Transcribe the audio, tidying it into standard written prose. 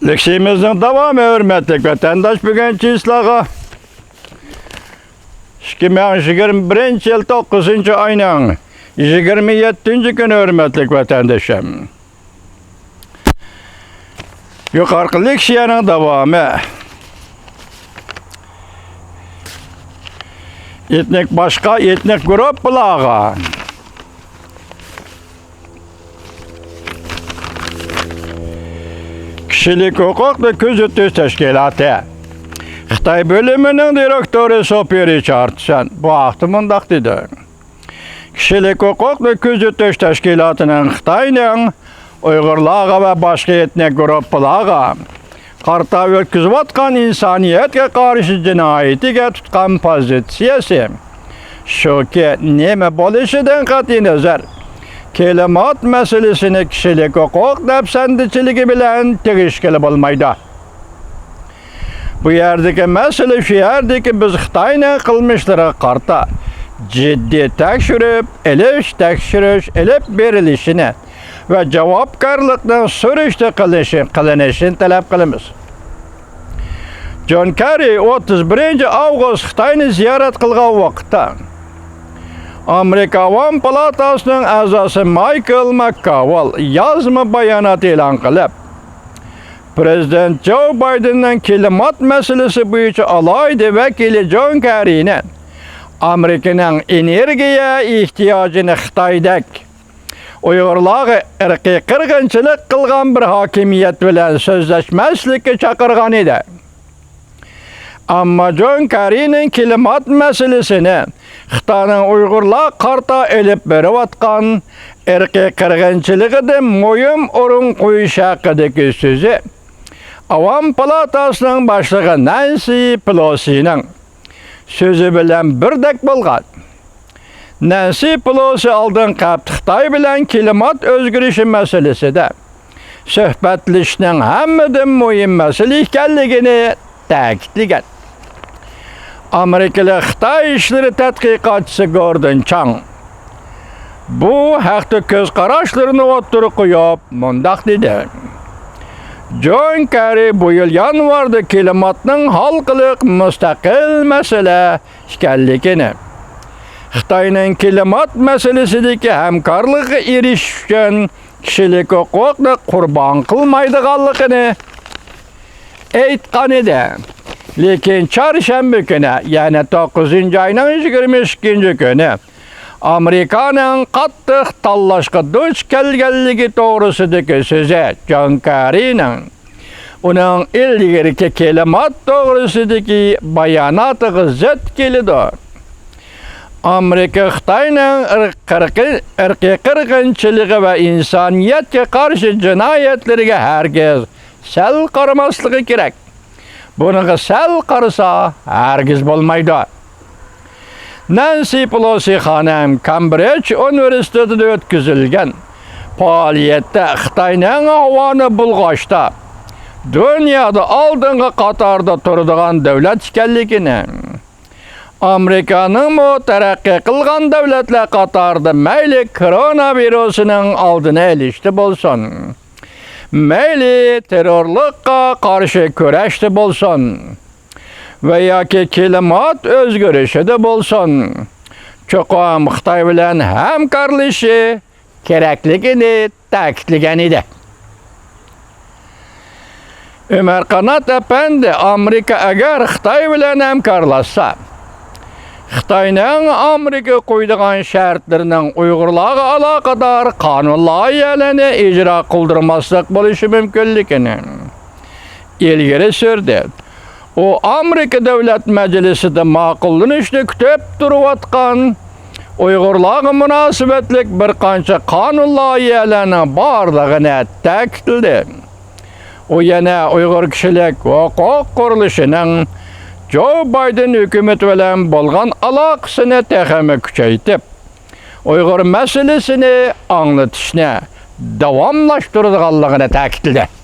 Leksimizin devamı hürmetlik vatandaş bugünkü islaha 2021 yıl 9. ayının 27. günü hürmetlik vatandaşım. Yukarı leksiyanın devamı. Etnik başka, etnik grup bulağa. Kişilik hukuk ve gözetiş teşkilatı. Xitay bölümünün direktörü Sophie Richardson bu ahtımında dedi. Kişilik hukuk ve gözetiş teşkilatının Xitay'nın Uygurlarga ve başka etnik gruplarga qarta ötküzüp atkan insaniyetke karşı cinayetiga tutkan pozitsiyasi şu ki neme bolışıdan qat'i nazar kelimat meselesini kişilik hukuk nefsendiçiligi bilen tegişkili bolmaydı. Bu yerdeki mesele şu yerdeki biz Xitay'na qılmışlara qarta ciddi tekşiriş elip berilişine ve cevapkarlıktan sürüşte kılınışın talep kılımız. John Kerry 31 Ağustos Xitay'ni ziyaret kılgan vakitte Amerika Avam Palatasının azası Michael McConnell yazma bayanat elan kılıp Prezident Joe Biden'ın klimat meselesi boyunca alaydı vekili John Kerry'nin Amerika'nın energiye ihtiyacını Xitay'daki Uygurlarga irqi qirg'inchilik qilgan bir hokimiyat bilan so'zlashmaslikka chaqirgan edi. Ammo John Kerry'ning klimat meselesini Xitoyning Uygurlar qarta elib berayotgan irqi qirg'inchiligida mo'yim o'rin qo'yish haqidagi so'zi Avam Palatasining boshlig'i Nancy Pelosi'ning so'zi bilan birdek bo'lgan. Nancy Pelosi aldın qapti Xitay bilen klimat özgürüşü meselesi de söhbetlişinin hemmidan mühim mesele ekanligini ta'kidlagan. Amerikalı Xitay işleri tadqiqotchisi Gordon Chang bu haqda ko'z qarashlarini o'ttirib qo'yib mundaq dedi. John Kerry bu yil yanvarda klimatning halqiliq mustaqil mesele ekanligini Xitayning klimat meselesideki hamkorligiga erishish uchun kişilik hukukni qurban qilmaydiganligini aytgan edi. Lekin chorshanba kuni, ya'ni 9 ayning 22 kuni Amerikaning qattiq tanlashga duch kelganligi to'g'risidagi so'zi John Kerry'ning uning ilgirki klimat to'g'risidagi bayonotiga zid keldi. Amerika Xitayning irqiy qirg'inchiligi va insoniyatga qarshi jinoyatlariga hargiz sal qaramasligi kerak. Buniga sal qarasa hargiz bo'lmaydi. Nancy Pelosi xonim Cambridge universitetida o'tkazilgan faoliyatda Xitoyning havoni bulg'ashda dunyoda oldingi qatorda turadigan davlat ekanligini Amerikanın bu taraqqiy qilgan davlatlar qatorida mayli koronavirusining oldini olishda bo'lsin, mayli terrorlikqa qarshi kurashda bo'lsin va yoki klimat o'zgarishida bo'lsin, cho'qim Xitoy bilan hamkorlashishi kerakligini ta'kidlagan edi. Ömer Qanot apandi Amerika agar Xitoy bilan hamkorlashsa Xitoyning Amerika qo'ydigan shartlarining Uygurlarga aloqador qonun loyihalarini ijro qildirmaslik bo'lishi mumkinligini ilgari surdi. U Amerika Davlat Majlisida ma'qullanishni kutib turayotgan Uygurlarga munosabatlik bir qancha qonun loyihalari borligini ta'kidladi. U yana Uyg'ur kishilik huquq qurilishining Joe Biden hükümeti bilan bo'lgan aloqasini texmi kuchaytirib, Uyg'ur meselesini anglatishni davomlashtirganligini ta'kidladi.